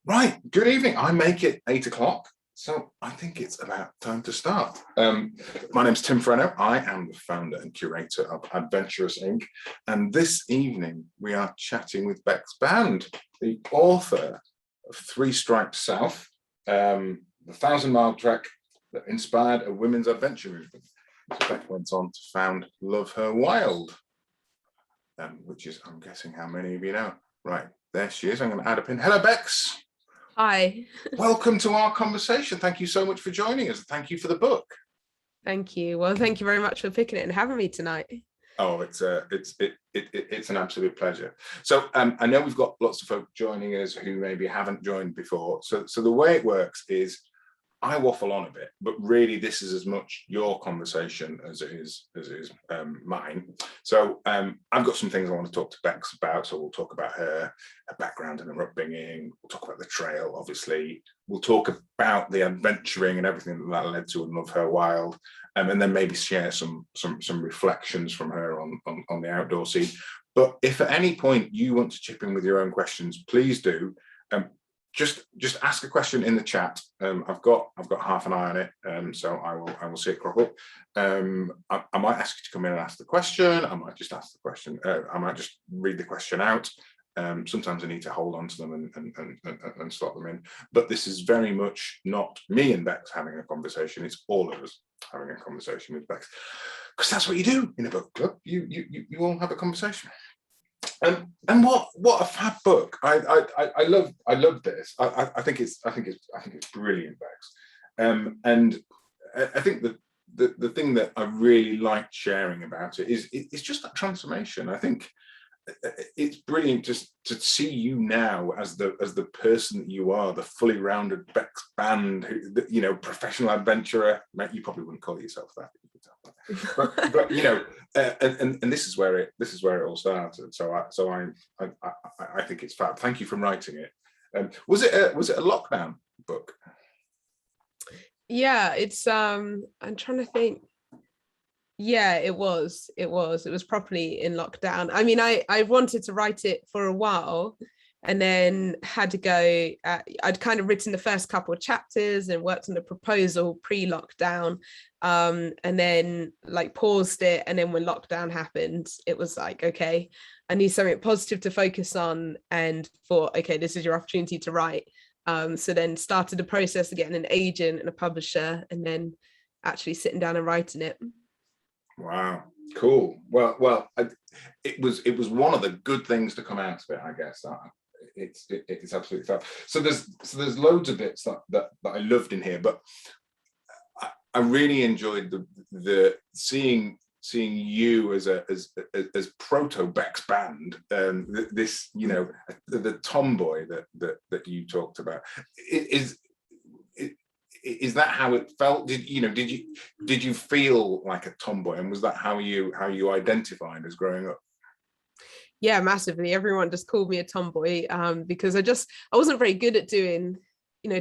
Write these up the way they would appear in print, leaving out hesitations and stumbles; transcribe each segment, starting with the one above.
Right, good evening. I make it 8 o'clock, so I think it's about time to start. My name's Tim Frenno. I am the founder and curator of Adventurous Inc. And this evening we are chatting with Bex Band, the author of Three Stripes South, the 1,000-mile trek that inspired a women's adventure movement. So Bex went on to found Love Her Wild, which is, I'm guessing, how many of you know. Right, there she is. I'm going to add a pin. Hello, Bex. Hi. Welcome to our conversation. Thank you so much for joining us. Thank you for the book. Thank you. Well, thank you very much for picking it and having me tonight. Oh, it's an absolute pleasure. So I know we've got lots of folk joining us who maybe haven't joined before. So the way it works is I waffle on a bit, but really this is as much your conversation as it is mine. So I've got some things I want to talk to Bex about. So we'll talk about her background and her upbringing. We'll talk about the trail, obviously. We'll talk about the adventuring and everything that led to Love Her Wild, and then maybe share some reflections from her on the outdoor scene. But if at any point you want to chip in with your own questions, please do. Just ask a question in the chat. I've got half an eye on it, so I will see it crop up. I might ask you to come in and ask the question. I might just ask the question. I might just read the question out. Sometimes I need to hold on to them and slot them in. But this is very much not me and Bex having a conversation. It's all of us having a conversation with Bex, because that's what you do in a book club. You all have a conversation. And what a fab book! I love this. I think it's brilliant, Bex. And I think the thing that I really liked sharing about it is it's just that transformation. I think it's brilliant just to see you now as the person that you are, the fully rounded Bex Band, professional adventurer. You probably wouldn't call yourself that. But and this is where it all started. So I think it's fab. Thank you for writing it. Was it a lockdown book? Yeah, it's I'm trying to think. Yeah, it was properly in lockdown. I mean, I wanted to write it for a while, and then had to go. I'd kind of written the first couple of chapters and worked on the proposal pre-lockdown, and then like paused it. And then when lockdown happened, it was like, okay, I need something positive to focus on, and thought, okay, this is your opportunity to write. So then started the process of getting an agent and a publisher, and then actually sitting down and writing it. Wow, cool. Well, it was one of the good things to come out of it, I guess. It's absolutely fab. So there's loads of bits that I loved in here, but I really enjoyed the seeing you as proto Bex Band. This, the tomboy that you talked about is that how it felt? Did you feel like a tomboy, and was that how you identified as growing up? Yeah, massively. Everyone just called me a tomboy, because I wasn't very good at doing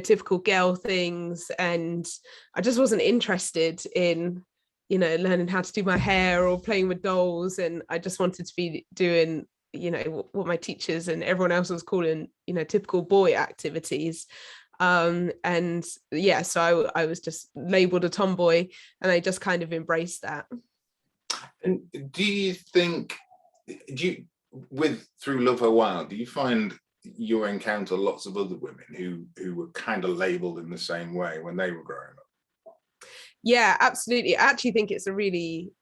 typical girl things, and I just wasn't interested in learning how to do my hair or playing with dolls, and I just wanted to be doing what my teachers and everyone else was calling typical boy activities. And yeah, so I was just labeled a tomboy, and I just kind of embraced that. And do you think, through Love Her Wild, do you find you encounter lots of other women who were kind of labeled in the same way when they were growing up? Yeah, absolutely. I actually think it's a really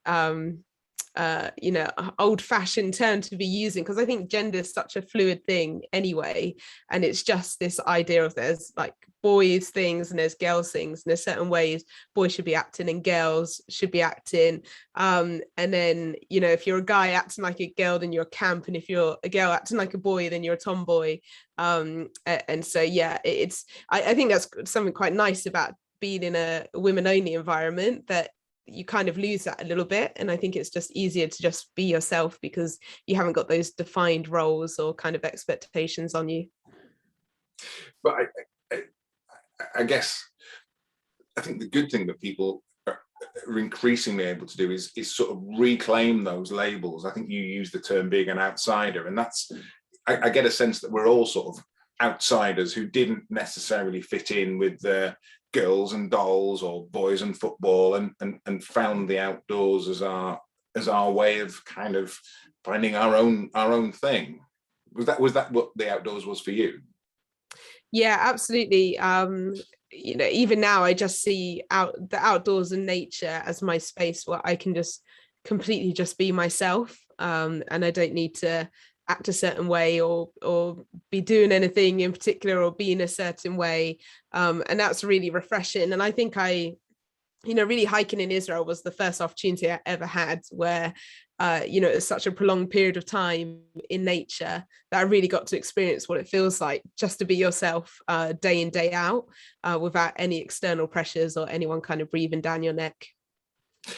old-fashioned term to be using, because I think gender is such a fluid thing anyway, and it's just this idea of there's like boys things and there's girls things, and there's certain ways boys should be acting and girls should be acting, and then if you're a guy acting like a girl, then you're a camp, and if you're a girl acting like a boy, then you're a tomboy. And so yeah, I think that's something quite nice about being in a women-only environment, that you kind of lose that a little bit, and I think it's just easier to just be yourself because you haven't got those defined roles or kind of expectations on you. But I guess I think the good thing that people are increasingly able to do is sort of reclaim those labels. I think you use the term being an outsider, and that's I get a sense that we're all sort of outsiders who didn't necessarily fit in with the girls and dolls or boys and football, and found the outdoors as our way of kind of finding our own thing. Was that what the outdoors was for you? Yeah, absolutely. Even now I just see the outdoors and nature as my space where I can just completely just be myself, and I don't need to act a certain way or be doing anything in particular or be in a certain way, and that's really refreshing. And I think really hiking in Israel was the first opportunity I ever had where it was such a prolonged period of time in nature that I really got to experience what it feels like just to be yourself day in, day out, without any external pressures or anyone kind of breathing down your neck.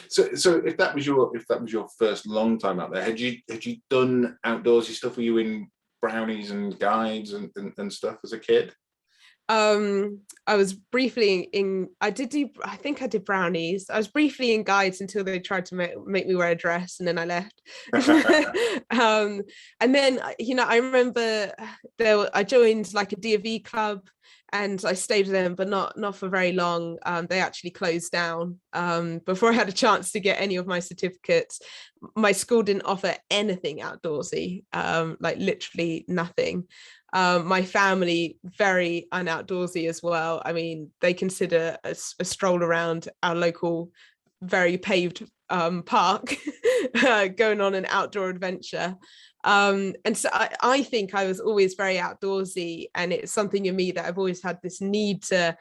So if that was your first long time out there, had you done outdoorsy stuff? Were you in brownies and guides and stuff as a kid? I was briefly I think I did brownies. I was briefly in guides until they tried to make me wear a dress, and then I left. And then I remember I joined like a D.V. club, and I stayed with them, but not for very long. They actually closed down before I had a chance to get any of my certificates. My school didn't offer anything outdoorsy, like literally nothing. My family, very unoutdoorsy as well. I mean, they consider a stroll around our local, very paved park going on an outdoor adventure. And so I think I was always very outdoorsy, and it's something in me that I've always had this need to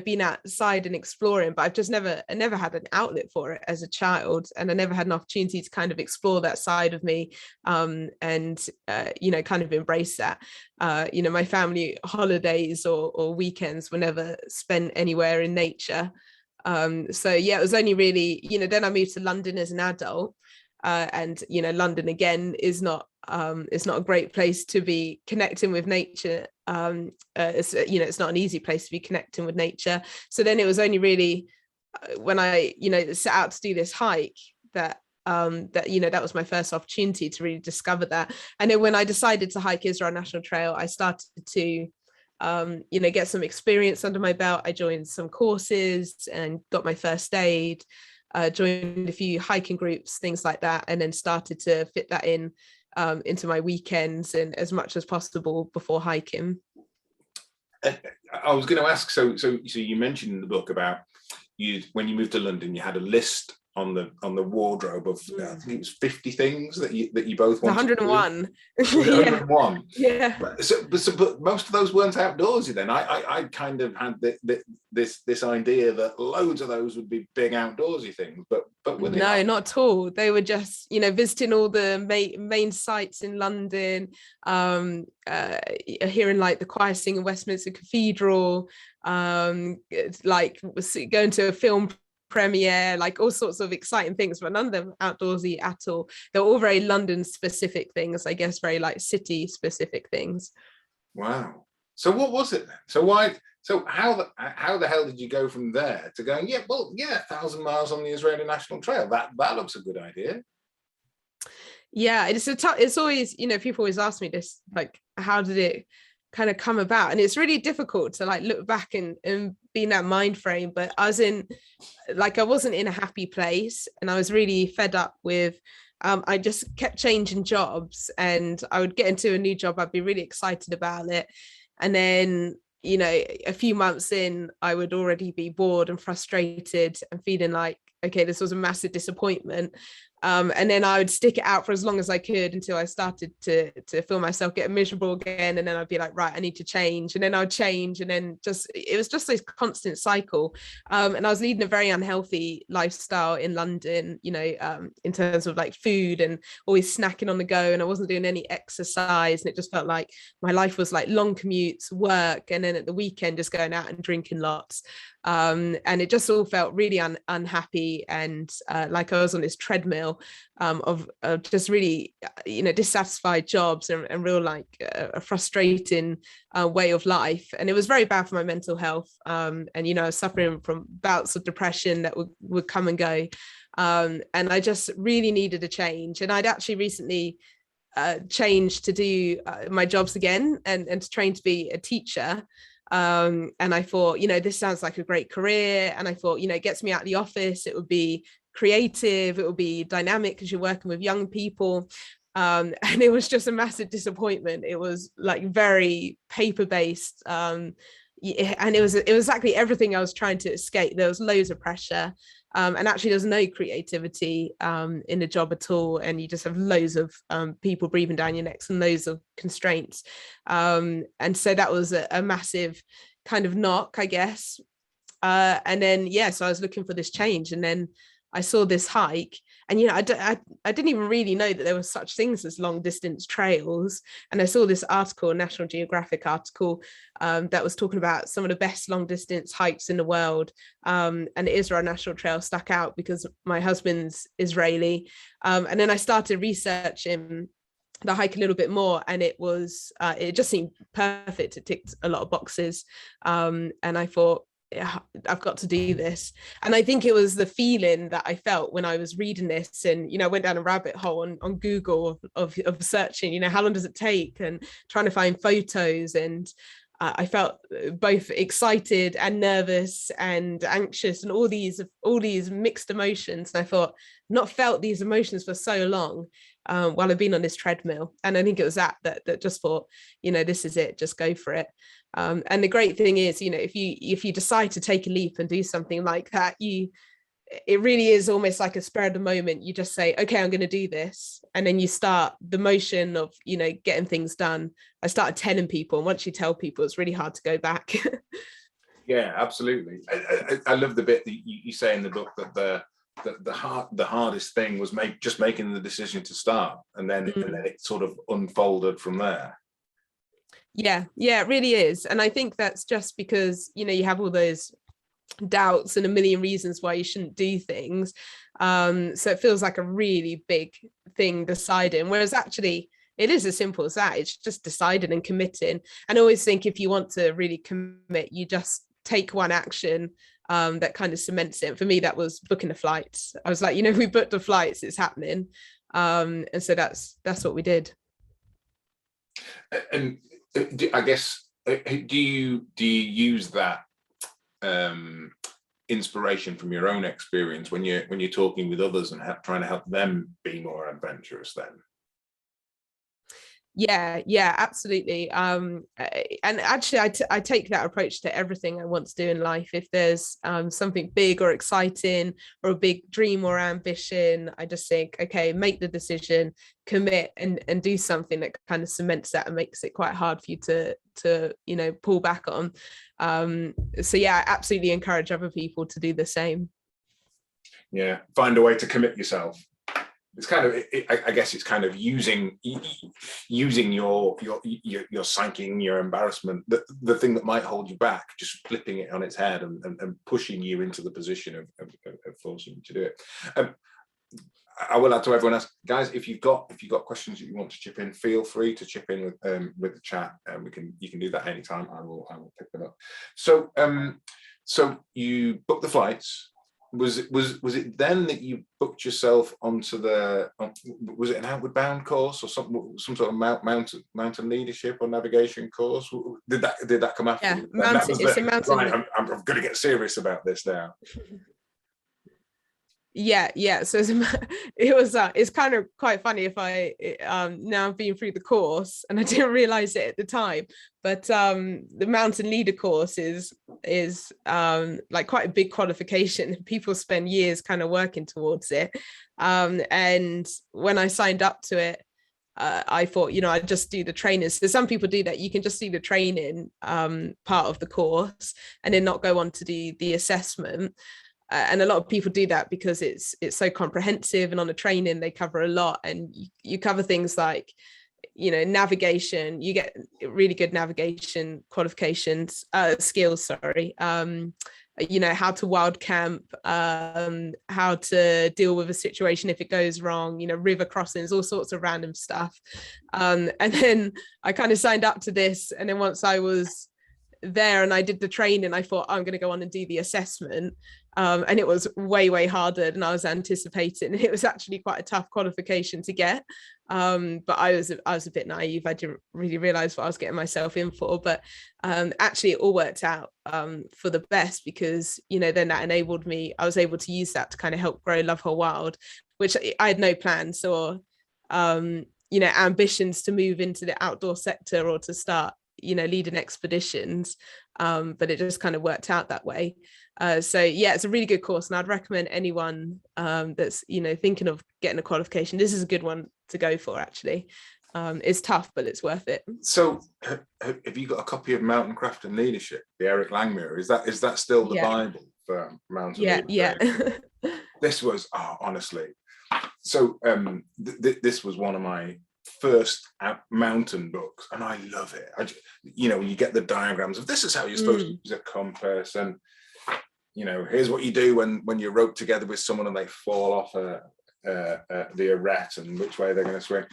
being outside and exploring, but I've just never had an outlet for it as a child, and I never had an opportunity to kind of explore that side of me, and kind of embrace that. My family holidays or weekends were never spent anywhere in nature. So yeah, it was only really, then I moved to London as an adult, and London again is not a great place to be connecting with nature. It's not an easy place to be connecting with nature. So then it was only really when I set out to do this hike that that was my first opportunity to really discover that. And then when I decided to hike Israel National Trail, I started to get some experience under my belt. I joined some courses and got my first aid, joined a few hiking groups, things like that, and then started to fit that in into my weekends and as much as possible before hiking. I was going to ask, so you mentioned in the book about when you moved to London, you had a list on the wardrobe of I think it was 50 things that you both wanted. 101. 101. Yeah. But most of those weren't outdoorsy then. I kind of had this idea that loads of those would be big outdoorsy things, but were they not at all. They were just visiting all the main sites in London, hearing like the choir sing in Westminster Cathedral, like going to a film premiere, like all sorts of exciting things, but none of them outdoorsy at all. They're all very London specific things, I guess, very like city specific things. Wow. So what was it then? So how the hell did you go from there to going, 1,000 miles on the Israeli National Trail? That looks a good idea. Yeah, it's always, people always ask me this, like, how did it kind of come about? And it's really difficult to like look back and be in that mind frame, but I wasn't in a happy place, and I was really fed up with I just kept changing jobs, and I would get into a new job, I'd be really excited about it, and then a few months in I would already be bored and frustrated and feeling like, okay, this was a massive disappointment. And then I would stick it out for as long as I could until I started to feel myself get miserable again. And then I'd be like, right, I need to change. And then I would change. And then it was just this constant cycle. And I was leading a very unhealthy lifestyle in London, in terms of like food and always snacking on the go. And I wasn't doing any exercise. And it just felt like my life was like long commutes, work, and then at the weekend just going out and drinking lots. And it just all felt really unhappy, and like I was on this treadmill of just really dissatisfied jobs and real like a frustrating way of life. And it was very bad for my mental health, and I was suffering from bouts of depression that would come and go, and I just really needed a change. And I'd actually recently change to do my jobs again, and to train to be a teacher. And I thought, this sounds like a great career. And I thought, it gets me out of the office. It would be creative. It would be dynamic because you're working with young people. And it was just a massive disappointment. It was like very paper based. And it was exactly everything I was trying to escape. There was loads of pressure. And actually there's no creativity in the job at all, and you just have loads of people breathing down your necks and loads of constraints, and so that was a massive kind of knock, I guess. And then so I was looking for this change, and then I saw this hike, and I didn't even really know that there were such things as long distance trails. And I saw this article, a National Geographic article, that was talking about some of the best long distance hikes in the world. And the Israel National Trail stuck out because my husband's Israeli. And then I started researching the hike a little bit more, and it just seemed perfect. It ticked a lot of boxes. And I thought, yeah, I've got to do this. And I think it was the feeling that I felt when I was reading this, and I went down a rabbit hole on Google of searching, how long does it take, and trying to find photos. And I felt both excited and nervous and anxious, and all these mixed emotions. And I thought, not felt these emotions for so long while I've been on this treadmill. And I think it was that just thought, this is it, just go for it. And the great thing is, if you decide to take a leap and do something like that, it really is almost like a spur of the moment. You just say, okay, I'm going to do this. And then you start the motion of, getting things done. I started telling people, and once you tell people, it's really hard to go back. Yeah, absolutely. I love the bit that you say in the book that the hardest thing was just making the decision to start, and then it sort of unfolded from there. Yeah, it really is. And I think that's just because, you have all those doubts and a million reasons why you shouldn't do things. So it feels like a really big thing deciding, whereas actually it is as simple as that. It's just deciding and committing. And I always think if you want to really commit, you just take one action that kind of cements it. For me, that was booking the flights. I was like, we booked the flights, it's happening. And so that's what we did. And I guess, do you use that inspiration from your own experience when you're talking with others and trying to help them be more adventurous then? Yeah, absolutely. And actually I take that approach to everything I want to do in life. If there's something big or exciting or a big dream or ambition, I just think, okay, make the decision, commit, and do something that kind of cements that and makes it quite hard for you to pull back on. So yeah, I absolutely encourage other people to do the same. Yeah, find a way to commit yourself. It's kind of, I guess it's kind of using your psyching, your embarrassment, the thing that might hold you back, just flipping it on its head and pushing you into the position of forcing you to do it. I will add to everyone else, guys, if you've got questions that you want to chip in, feel free to chip in with the chat, and you can do that anytime. I will pick them up. So you booked the flights. Was it then that you booked yourself onto was it an Outward Bound course or some sort of mountain leadership or navigation course? Did that come after? Yeah, it's a mountain. Right, I'm going to get serious about this now. Yeah, so it's kind of quite funny if I now I've been through the course and I didn't realize it at the time, but the mountain leader course is like quite a big qualification. People spend years kind of working towards it, and when I signed up to it, I thought, I'd just do the training. So some people do that. You can just do the training part of the course and then not go on to do the assessment. And a lot of people do that because it's so comprehensive, and on the training they cover a lot, and you cover things like navigation. You get really good navigation qualifications, skills, sorry. How to wild camp, how to deal with a situation if it goes wrong, river crossings, all sorts of random stuff. And then I kind of signed up to this, and then once I was there and I did the training, I thought I'm going to go on and do the assessment, and it was way harder than I was anticipating. It was actually quite a tough qualification to get, but I was a bit naive. I didn't really realize what I was getting myself in for, but actually it all worked out for the best, because then that enabled me, I was able to use that to kind of help grow Love Her Wild, which I had no plans or ambitions to move into the outdoor sector or to start leading expeditions, but it just kind of worked out that way. So yeah, it's a really good course, and I'd recommend anyone that's thinking of getting a qualification, this is a good one to go for. Actually, it's tough, but it's worth it. So have you got a copy of Mountain Craft and Leadership, the Eric Langmuir? Is that still the Bible for mountain leadership? Yeah. This was honestly, so this was one of my first mountain books, and I love it. You get the diagrams of this is how you're supposed to use a compass, and here's what you do when you're roped together with someone and they fall off the arete, and which way they're going to swing.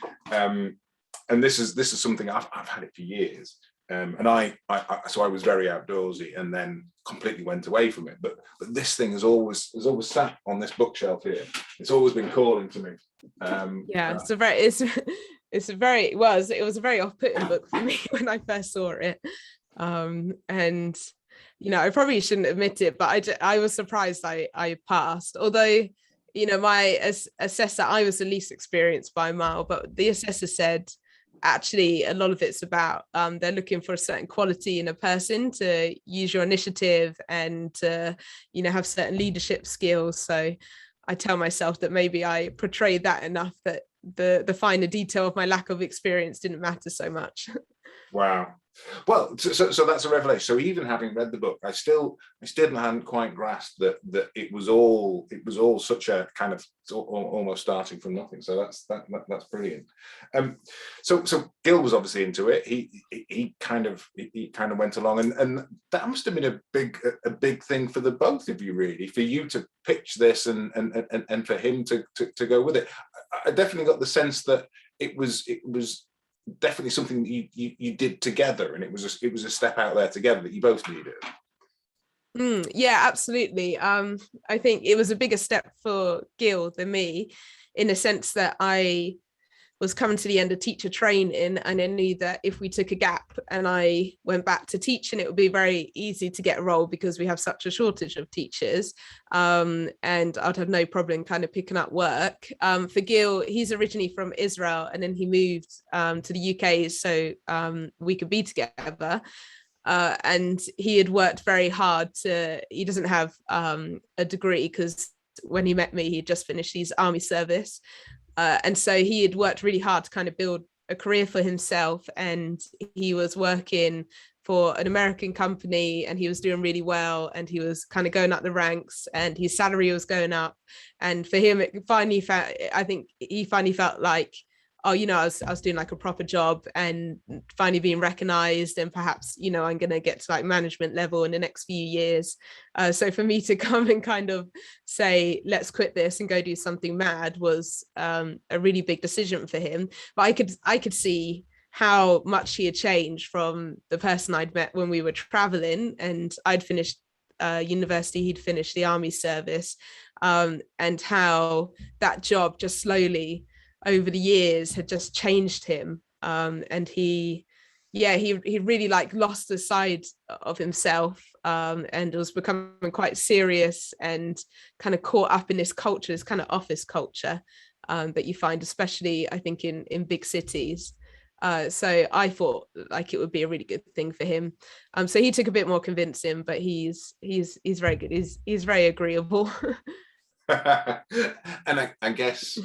And this is something I've had it for years, and I was very outdoorsy, and then completely went away from it. But this thing has always sat on this bookshelf here. It's always been calling to me. It was a very off-putting book for me when I first saw it, and I probably shouldn't admit it, but I was surprised I passed. Although my assessor, I was the least experienced by a mile, but the assessor said actually a lot of it's about they're looking for a certain quality in a person to use your initiative and to have certain leadership skills. So I tell myself that maybe I portrayed that enough that the finer detail of my lack of experience didn't matter so much. Wow. Well, so that's a revelation. So even having read the book, I still hadn't quite grasped that it was all such a kind of almost starting from nothing. So that's brilliant. So Gil was obviously into it. He kind of went along, and that must have been a big thing for the both of you, really, for you to pitch this and for him to go with it. I definitely got the sense that it was definitely something that you did together, and it was a step out there together that you both needed. Yeah, absolutely. I think it was a bigger step for Gil than me, in a sense that I was coming to the end of teacher training, and I knew that if we took a gap and I went back to teaching, it would be very easy to get a role because we have such a shortage of teachers, and I'd have no problem kind of picking up work. For Gil, he's originally from Israel, and then he moved to the UK so we could be together. And he had worked very hard he doesn't have a degree, because when he met me, he'd just finished his army service. And so he had worked really hard to kind of build a career for himself, and he was working for an American company, and he was doing really well, and he was kind of going up the ranks, and his salary was going up. And for him, I think he finally felt like, oh, I was doing like a proper job and finally being recognized, and perhaps, I'm going to get to like management level in the next few years. So for me to come and kind of say, let's quit this and go do something mad was a really big decision for him. But I could see how much he had changed from the person I'd met when we were traveling, and I'd finished university, he'd finished the army service, and how that job just slowly over the years had just changed him, and he really like lost the side of himself, and was becoming quite serious and kind of caught up in this culture, this kind of office culture that you find, especially I think in big cities. So I thought like it would be a really good thing for him. So he took a bit more convincing, but he's very good. He's very agreeable. And I guess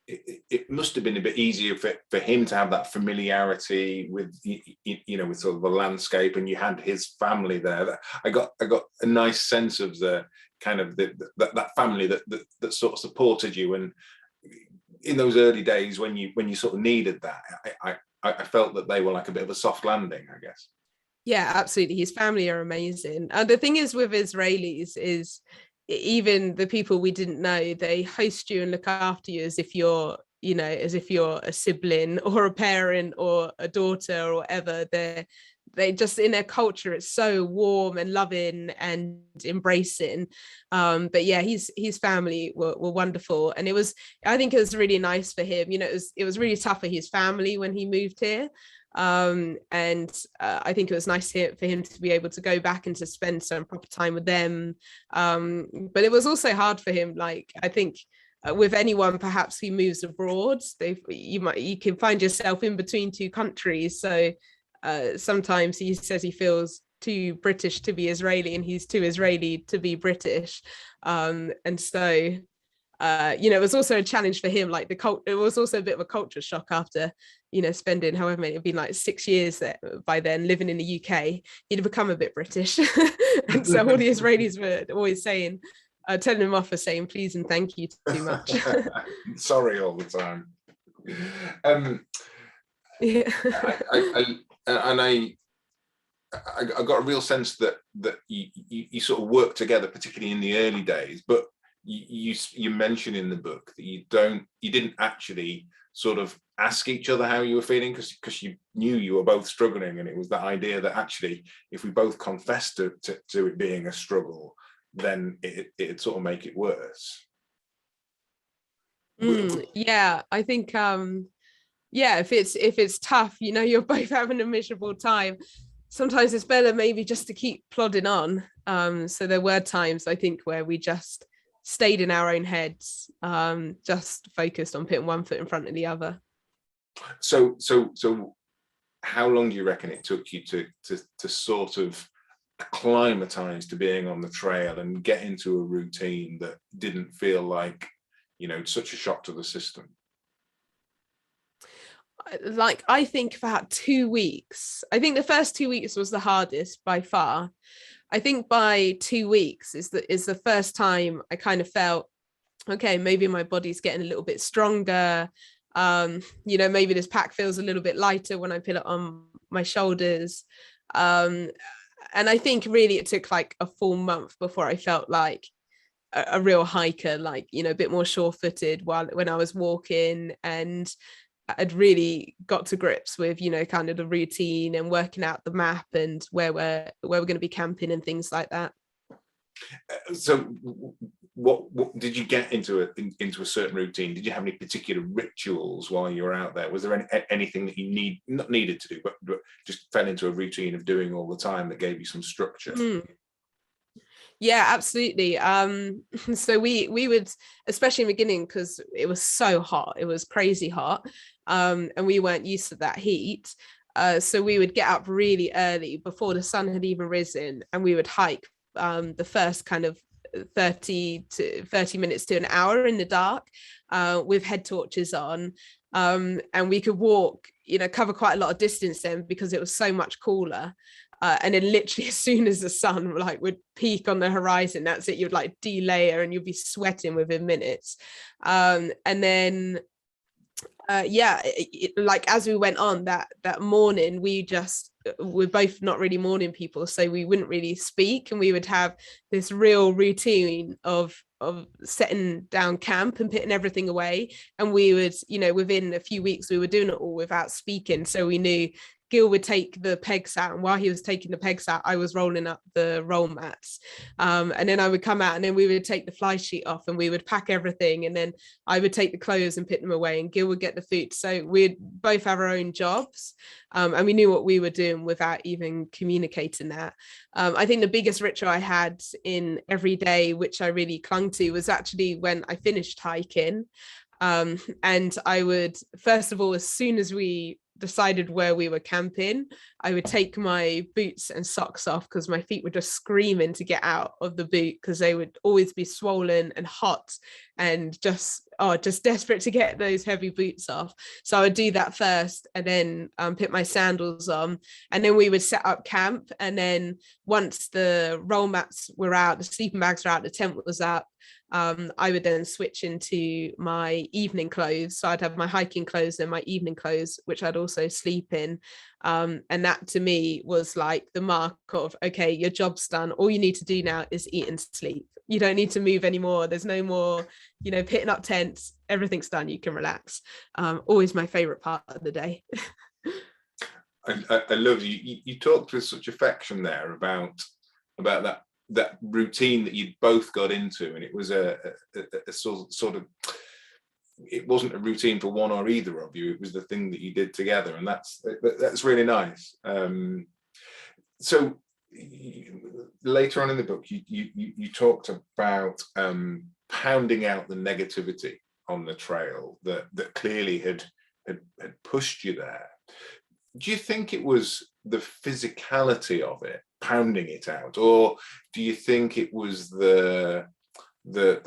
it must have been a bit easier for him to have that familiarity with with sort of the landscape, and you had his family there. I got a nice sense of the kind of that family that sort of supported you, and in those early days when you sort of needed that, I felt that they were like a bit of a soft landing, I guess. Yeah, absolutely. His family are amazing. And the thing is with Israelis is, even the people we didn't know, they host you and look after you as if you're a sibling or a parent or a daughter or whatever. they just, in their culture, it's so warm and loving and embracing. But yeah, his family were wonderful, and I think it was really nice for him. It was really tough for his family when he moved here. And I think it was nice for him to be able to go back and to spend some proper time with them. But it was also hard for him. Like, I think with anyone perhaps who moves abroad, you can find yourself in between two countries. So sometimes he says he feels too British to be Israeli, and he's too Israeli to be British. And so it was also a challenge for him. Like, it was also a bit of a culture shock after spending however many, it'd been like 6 years there by then, living in the UK. He'd become a bit British. And so all the Israelis were always saying, telling him off for saying please and thank you too much. Sorry all the time. Yeah. I got a real sense that you sort of work together, particularly in the early days, but you mention in the book that you didn't actually sort of ask each other how you were feeling, because you knew you were both struggling, and it was that idea that actually if we both confessed to it being a struggle, then it'd sort of make it worse. Yeah, I think if it's tough, you're both having a miserable time, sometimes it's better maybe just to keep plodding on. So there were times, I think, where we just stayed in our own heads, just focused on putting one foot in front of the other. So how long do you reckon it took you to sort of acclimatize to being on the trail and get into a routine that didn't feel like such a shock to the system? Like, I think about 2 weeks. I think the first 2 weeks was the hardest by far. I think by 2 weeks is the first time I kind of felt, okay, maybe my body's getting a little bit stronger. Maybe this pack feels a little bit lighter when I put it on my shoulders. And I think really it took like a full month before I felt like a real hiker, like, a bit more sure-footed when I was walking, and I'd really got to grips with, kind of the routine and working out the map and where we're going to be camping and things like that. So what did you get into a certain routine? Did you have any particular rituals while you were out there? Was there anything that you not needed to do, but just fell into a routine of doing all the time that gave you some structure? Yeah, absolutely. So we would, especially in the beginning, because it was so hot, it was crazy hot, and we weren't used to that heat. So we would get up really early before the sun had even risen, and we would hike the first kind of 30 minutes to an hour in the dark, with head torches on. And we could walk, cover quite a lot of distance then, because it was so much cooler. And then literally as soon as the sun would peak on the horizon, that's it, you'd like delayer and you'd be sweating within minutes. And then like as we went on that morning, we're both not really morning people, so we wouldn't really speak, and we would have this real routine of setting down camp and putting everything away. And we would, within a few weeks, we were doing it all without speaking. So we knew Gil would take the pegs out, and while he was taking the pegs out, I was rolling up the roll mats, and then I would come out, and then we would take the fly sheet off, and we would pack everything, and then I would take the clothes and put them away, and Gil would get the food. So we'd both have our own jobs, and we knew what we were doing without even communicating that. I think the biggest ritual I had in every day, which I really clung to, was actually when I finished hiking. And I would, first of all, as soon as we decided where we were camping, I would take my boots and socks off, because my feet were just screaming to get out of the boot, because they would always be swollen and hot, and just desperate to get those heavy boots off. So I would do that first, and then put my sandals on, and then we would set up camp. And then once the roll mats were out, the sleeping bags were out, the tent was up, I would then switch into my evening clothes. So I'd have my hiking clothes and my evening clothes, which I'd also sleep in. And that to me was like the mark of, okay, your job's done. All you need to do now is eat and sleep. You don't need to move anymore. There's no more, pitting up tents. Everything's done. You can relax. Always my favorite part of the day. I love you talked with such affection there about that routine that you'd both got into, and it was a sort of, it wasn't a routine for one or either of you, it was the thing that you did together, and that's really nice. So later on in the book you talked about pounding out the negativity on the trail that clearly had pushed you there. Do you think it was the physicality of it pounding it out, or do you think it was the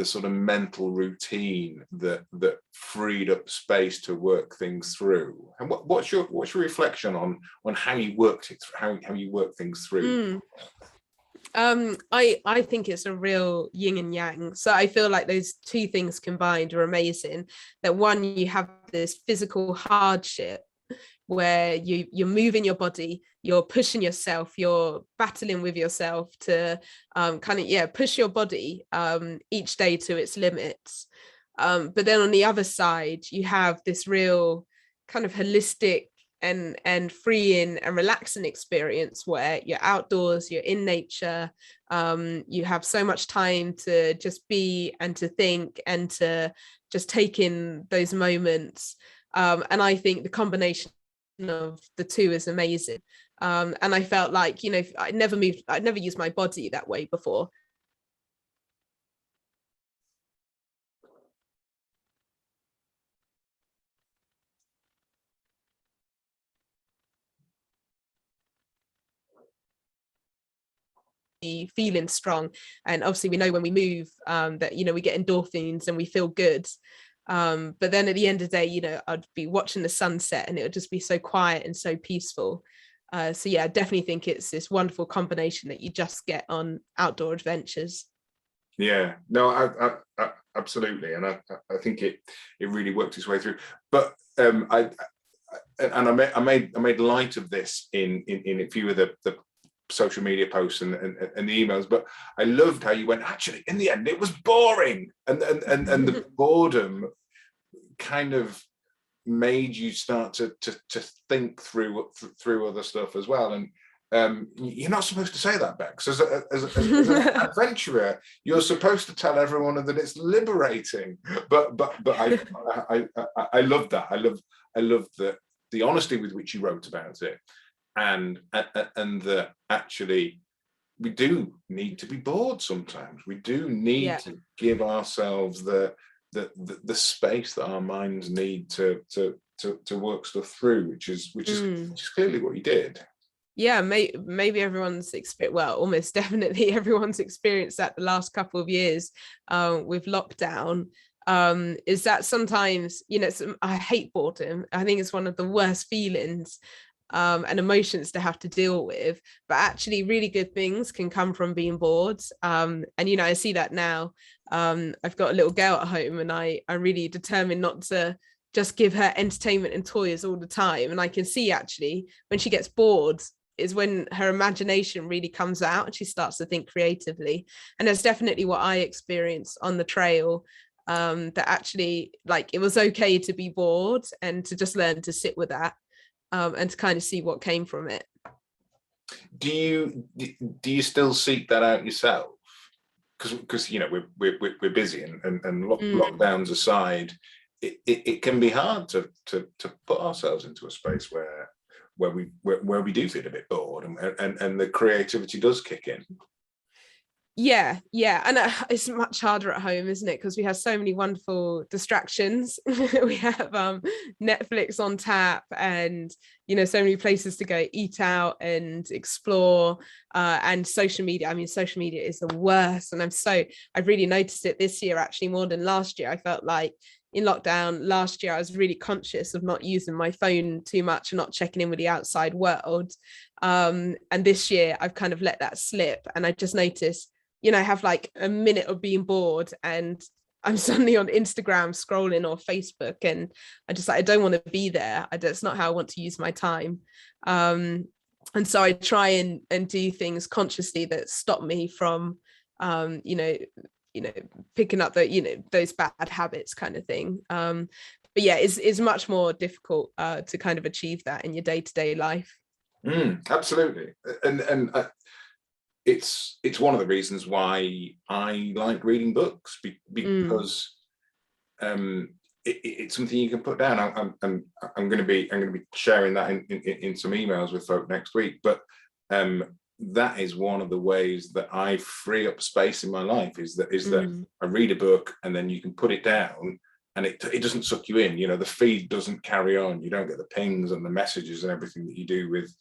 sort of mental routine that freed up space to work things through? And what's your reflection on how you worked it through, how you work things through? I think it's a real yin and yang. So I feel like those two things combined are amazing. That one, you have this physical hardship where you're moving your body, you're pushing yourself, you're battling with yourself to push your body each day to its limits. But then on the other side, you have this real kind of holistic and freeing and relaxing experience where you're outdoors, you're in nature, you have so much time to just be and to think and to just take in those moments. And I think the combination of the two is amazing. And I felt like, I'd never used my body that way before. Feeling strong, and obviously we know when we move that we get endorphins and we feel good, but then at the end of the day, I'd be watching the sunset and it would just be so quiet and so peaceful. So yeah, I definitely think it's this wonderful combination that you just get on outdoor adventures. Yeah, no, I absolutely, and I think it really worked its way through. But I made light of this in a few of the social media posts and the emails, but I loved how you went, actually in the end it was boring, and the boredom kind of made you start to think through other stuff as well. And you're not supposed to say that, Bex. As an adventurer, you're supposed to tell everyone that it's liberating. But I love that. I love the honesty with which you wrote about it, and that actually we do need to be bored sometimes. We do need to give ourselves the space that our minds need to work stuff through, which is clearly what you did. Yeah, maybe everyone's almost definitely everyone's experienced that the last couple of years with lockdown, is that sometimes, I hate boredom. I think it's one of the worst feelings and emotions to have to deal with, but actually really good things can come from being bored. And I see that now. I've got a little girl at home, and I really determined not to just give her entertainment and toys all the time. And I can see actually when she gets bored is when her imagination really comes out and she starts to think creatively. And that's definitely what I experienced on the trail, that actually, like, it was okay to be bored and to just learn to sit with that, and to kind of see what came from it. Do you still seek that out yourself? Because we're busy, and lockdowns aside, it can be hard to put ourselves into a space where we do feel a bit bored, and the creativity does kick in. Yeah, and it's much harder at home, isn't it? Because we have so many wonderful distractions. We have Netflix on tap, and so many places to go eat out and explore, and social media. I mean, social media is the worst, and I've really noticed it this year actually more than last year. I felt like in lockdown last year I was really conscious of not using my phone too much and not checking in with the outside world, and this year I've kind of let that slip, and I just noticed, I have like a minute of being bored and I'm suddenly on Instagram scrolling, or Facebook, and I don't want to be there. That's not how I want to use my time. And so I try and do things consciously that stop me from picking up those bad habits, kind of thing. But yeah, it's much more difficult to kind of achieve that in your day-to-day life. Absolutely. And it's one of the reasons why I like reading books, because it's something you can put down. I'm going to be sharing that in some emails with folk next week. But that is one of the ways that I free up space in my life. Is that I read a book and then you can put it down, and it doesn't suck you in. You know, the feed doesn't carry on. You don't get the pings and the messages and everything that you do with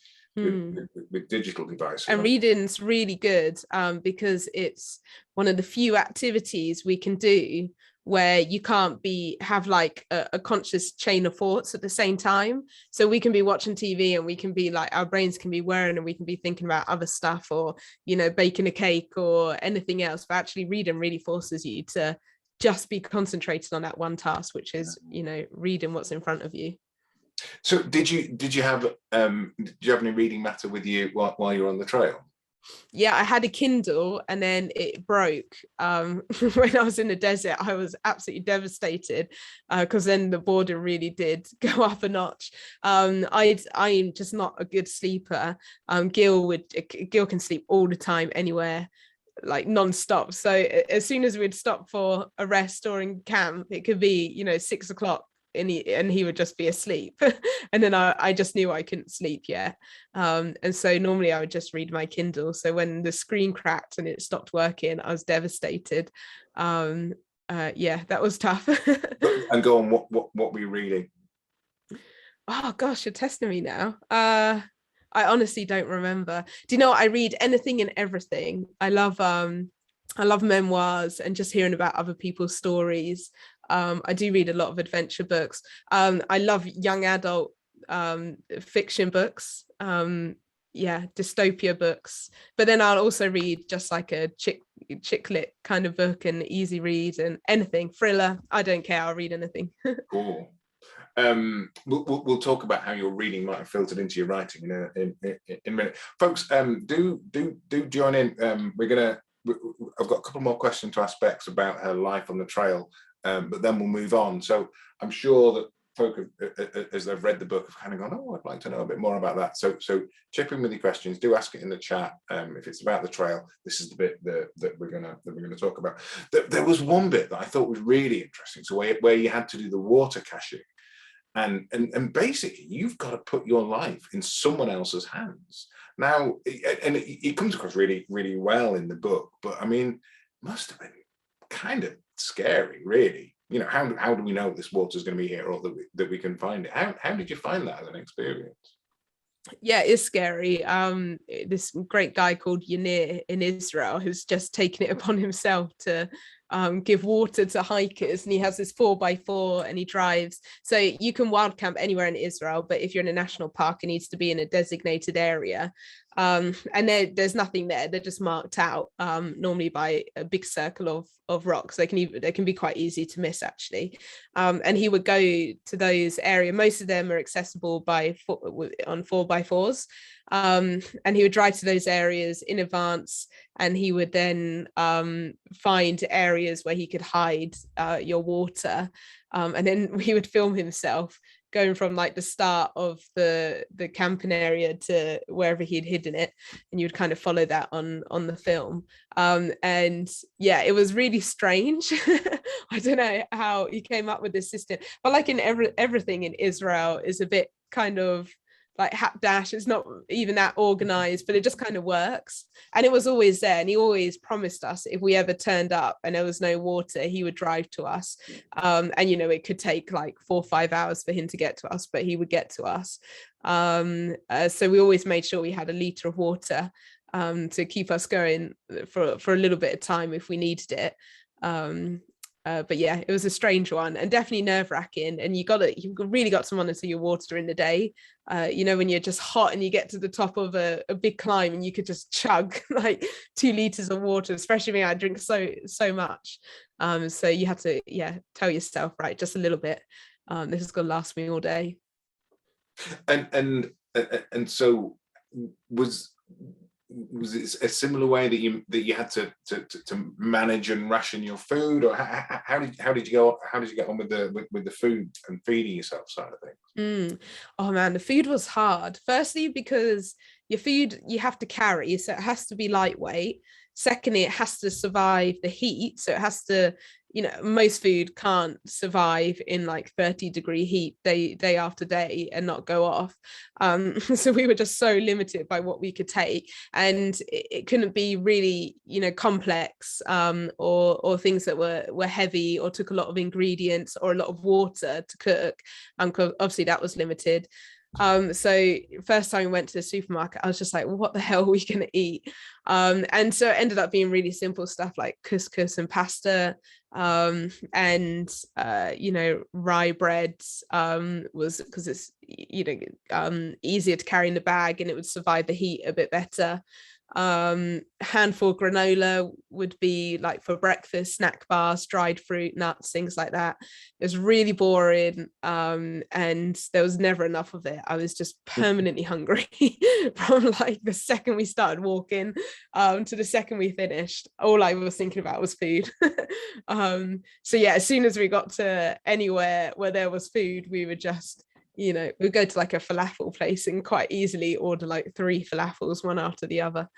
digital devices. And reading's really good because it's one of the few activities we can do where you can't have like a conscious chain of thoughts at the same time. So we can be watching TV and we can be like, our brains can be whirring and we can be thinking about other stuff, or, you know, baking a cake or anything else. But actually reading really forces you to just be concentrated on that one task, which is, you know, reading what's in front of you. So did you have any reading matter with you while you were on the trail? Yeah, I had a Kindle and then it broke when I was in the desert. I was absolutely devastated because then the boredom really did go up a notch. I'm just not a good sleeper. Gil can sleep all the time, anywhere, like non-stop. So as soon as we'd stop for a rest or in camp, it could be, you know, 6 o'clock and he would just be asleep. And then I just knew I couldn't sleep yet. And so normally I would just read my Kindle. So when the screen cracked and it stopped working, I was devastated. Yeah, that was tough. And go on, what were you reading? Oh gosh, you're testing me now. I honestly don't remember. Do you know what? I read anything and everything. I love memoirs and just hearing about other people's stories. I do read a lot of adventure books. I love young adult fiction books. Yeah, dystopia books. But then I'll also read just like a chick lit kind of book, and easy read, and anything, thriller. I don't care. I'll read anything. Cool. We'll talk about how your reading might have filtered into your writing in a minute, folks. Do join in. I've got a couple more questions to ask Bex about her life on the trail, but then we'll move on. So I'm sure that folk, as they've read the book, have kind of gone, oh, I'd like to know a bit more about that. So chip in with your questions. Do ask it in the chat. If it's about the trail, this is the bit that we're gonna talk about. There was one bit that I thought was really interesting. So where you had to do the water caching. And basically, you've got to put your life in someone else's hands. Now, and it comes across really, really well in the book, but I mean, must have been kind of scary, really. You know, how do we know this water is going to be here, or that we can find it? How did you find that as an experience? Yeah, it's scary. This great guy called Yanir in Israel who's just taken it upon himself to give water to hikers, and he has this 4x4 and he drives. So you can wild camp anywhere in Israel, but if you're in a national park, it needs to be in a designated area. And there's nothing there. They're just marked out normally by a big circle of rocks. They can be quite easy to miss, actually. And he would go to those areas. Most of them are accessible on 4x4s. And he would drive to those areas in advance, and he would then find areas where he could hide your water. And then he would film himself going from like the start of the camping area to wherever he'd hidden it, and you'd kind of follow that on the film. And yeah, it was really strange. I don't know how he came up with this system, but like in everything in Israel is a bit kind of like hapdash. It's not even that organized, but it just kind of works. And it was always there, and he always promised us if we ever turned up and there was no water, he would drive to us. And you know, it could take like 4 or 5 hours for him to get to us, but he would get to us. So we always made sure we had a liter of water to keep us going for a little bit of time if we needed it. But yeah, it was a strange one, and definitely nerve-wracking. And you've really got to monitor your water in the day. You know, when you're just hot and you get to the top of a big climb and you could just chug like 2 liters of water, especially me, I drink so much. So you have to, tell yourself, right, just a little bit. This is gonna last me all day. And so was it a similar way that you had to manage and ration your food, or how did you get on with the food and feeding yourself side of things? Oh man, the food was hard. Firstly, because your food you have to carry, so it has to be lightweight. Secondly, it has to survive the heat, so it has to, most food can't survive in like 30-degree heat day after day and not go off. So we were just so limited by what we could take, and it couldn't be really, complex, or things that were heavy or took a lot of ingredients or a lot of water to cook. 'Cause obviously that was limited. So first time we went to the supermarket, I was just like, what the hell are we gonna eat? And so it ended up being really simple stuff like couscous and pasta, and rye bread, was because it's easier to carry in the bag and it would survive the heat a bit better. Handful granola would be like for breakfast, snack bars, dried fruit, nuts, things like that. It was really boring, and there was never enough of it. I was just permanently hungry from like the second we started walking, to the second we finished. All I was thinking about was food. So yeah, as soon as we got to anywhere where there was food, we would just, we'd go to like a falafel place and quite easily order like 3 falafels, one after the other,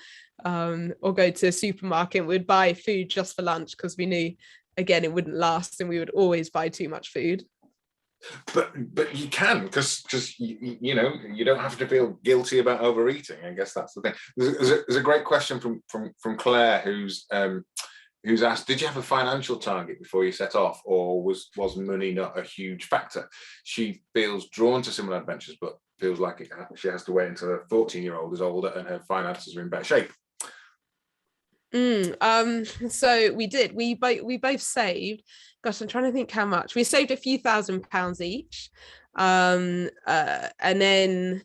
or go to a supermarket and we'd buy food just for lunch because we knew, again, it wouldn't last and we would always buy too much food. But you can, because you don't have to feel guilty about overeating. I guess that's the thing. There's a great question from Claire, who's asked, did you have a financial target before you set off, or was money not a huge factor? She feels drawn to similar adventures, but feels like she has to wait until her 14-year-old is older and her finances are in better shape. So we both saved, gosh, I'm trying to think how much we saved, a few £1,000s each, and then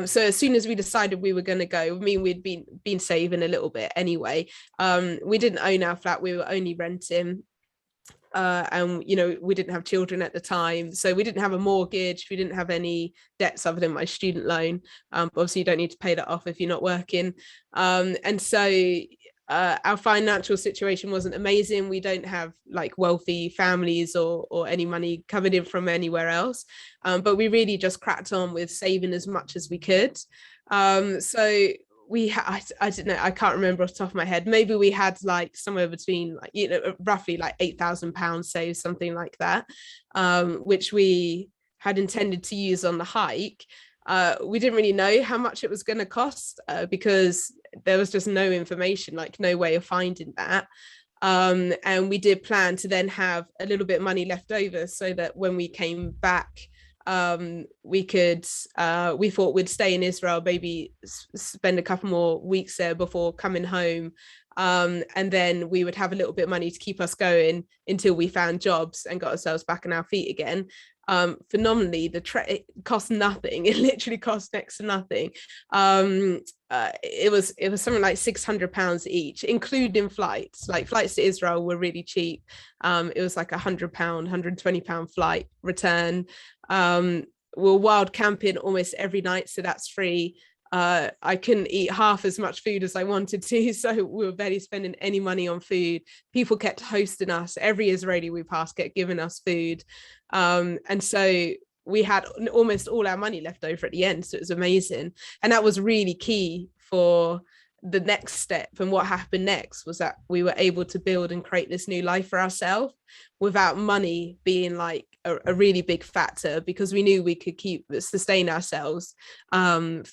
so as soon as we decided we were going to go, I mean, we'd been saving a little bit anyway. We didn't own our flat, we were only renting, and we didn't have children at the time, so we didn't have a mortgage, we didn't have any debts other than my student loan. Obviously you don't need to pay that off if you're not working, and so our financial situation wasn't amazing. We don't have like wealthy families or any money coming in from anywhere else, but we really just cracked on with saving as much as we could. So I don't know, I can't remember off the top of my head, maybe we had like somewhere between like, roughly like £8,000 saved, something like that, which we had intended to use on the hike. We didn't really know how much it was going to cost, because there was just no information, like no way of finding that. And we did plan to then have a little bit of money left over so that when we came back, we thought we'd stay in Israel, maybe spend a couple more weeks there before coming home, and then we would have a little bit of money to keep us going until we found jobs and got ourselves back on our feet again. Phenomenally, it cost nothing. It literally cost next to nothing. It was something like £600 each, including flights. Like flights to Israel were really cheap. It was like £100, £120 flight return. We're wild camping almost every night, so that's free. I couldn't eat half as much food as I wanted to, so we were barely spending any money on food. People kept hosting us. Every Israeli we passed kept giving us food, and so we had almost all our money left over at the end, so it was amazing. And that was really key for the next step. And what happened next was that we were able to build and create this new life for ourselves without money being like a really big factor, because we knew we could sustain ourselves and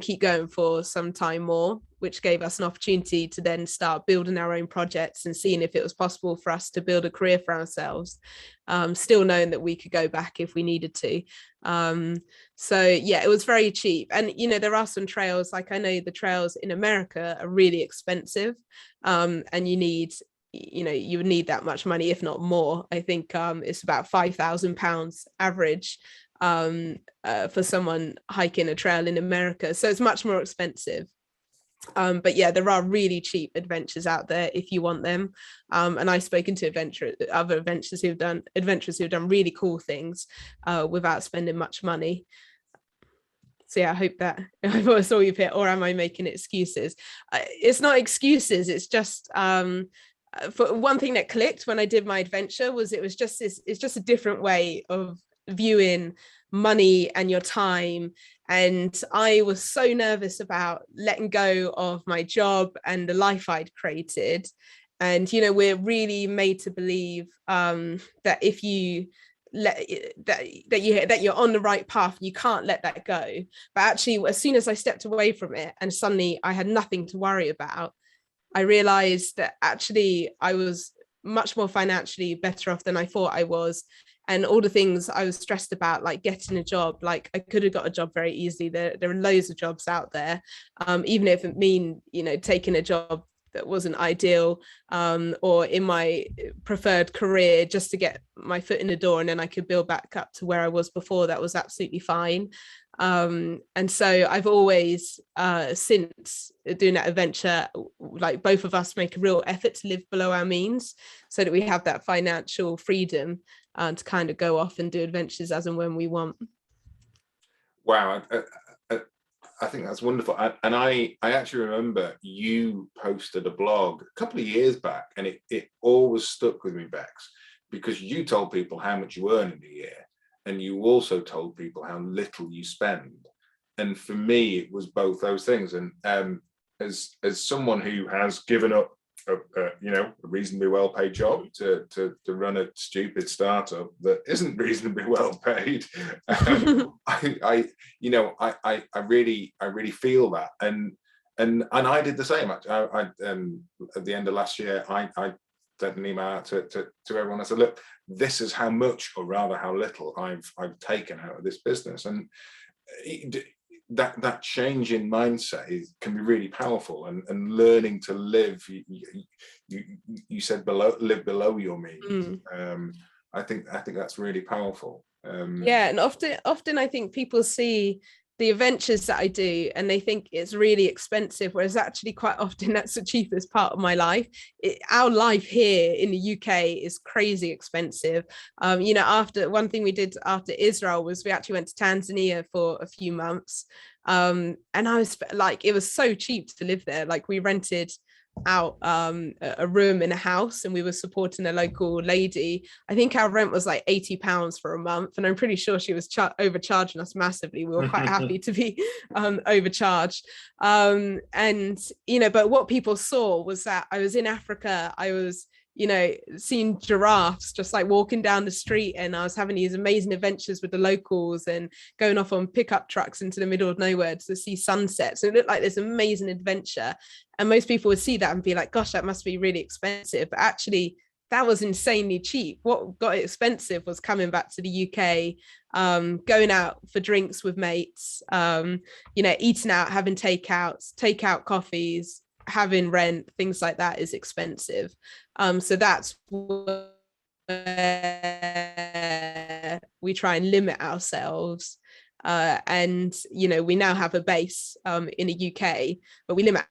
keep going for some time more, which gave us an opportunity to then start building our own projects and seeing if it was possible for us to build a career for ourselves, still knowing that we could go back if we needed to. So yeah, it was very cheap. And there are some trails, like I know the trails in America are really expensive, and you would need that much money, if not more. I think it's about £5,000 average, for someone hiking a trail in America, so it's much more expensive. But yeah, there are really cheap adventures out there if you want them, and I've spoken to other adventurers who've done really cool things without spending much money. So yeah, I hope that I've always all you've hit, or am I making excuses? It's not excuses. It's just for one thing that clicked when I did my adventure was it was just this. It's just a different way of viewing money and your time. And I was so nervous about letting go of my job and the life I'd created. And you know, we're really made to believe that if you let that you're on the right path, you can't let that go. But actually, as soon as I stepped away from it and suddenly I had nothing to worry about, I realized that actually I was much more financially better off than I thought I was. And all the things I was stressed about, like getting a job, like I could have got a job very easily. There are loads of jobs out there, even if it mean, you know, taking a job that wasn't ideal, or in my preferred career, just to get my foot in the door, and then I could build back up to where I was before. That was absolutely fine. And so I've always, since doing that adventure, like both of us make a real effort to live below our means so that we have that financial freedom to kind of go off and do adventures as and when we want. Wow. I think that's wonderful. And I actually remember you posted a blog a couple of years back, and it always stuck with me, Bex, because you told people how much you earn in a year, and you also told people how little you spend. And for me, it was both those things. And as someone who has given up a reasonably well-paid job to run a stupid startup that isn't reasonably well paid, I really feel that, and I did the same. I at the end of last year, I sent an email out to everyone. I said, look, this is how much, or rather how little, I've taken out of this business. And that change in mindset can be really powerful, and learning to live, you said live below your means. I think that's really powerful. Yeah, and often I think people see the adventures that I do and they think it's really expensive, whereas actually quite often that's the cheapest part of my life. Our life here in the UK is crazy expensive. After one thing we did after Israel was we actually went to Tanzania for a few months, and I was like, it was so cheap to live there. Like we rented out a room in a house, and we were supporting a local lady. I think our rent was like £80 for a month, and I'm pretty sure she was overcharging us massively. We were quite happy to be overcharged, and but what people saw was that I was in Africa. I was seeing giraffes just like walking down the street, and I was having these amazing adventures with the locals and going off on pickup trucks into the middle of nowhere to see sunsets. And it looked like this amazing adventure, and most people would see that and be like, gosh, that must be really expensive. But actually that was insanely cheap. What got expensive was coming back to the UK, going out for drinks with mates, eating out, having takeout coffees, having rent, things like that is expensive. So that's where we try and limit ourselves. And we now have a base in the UK, but we limit.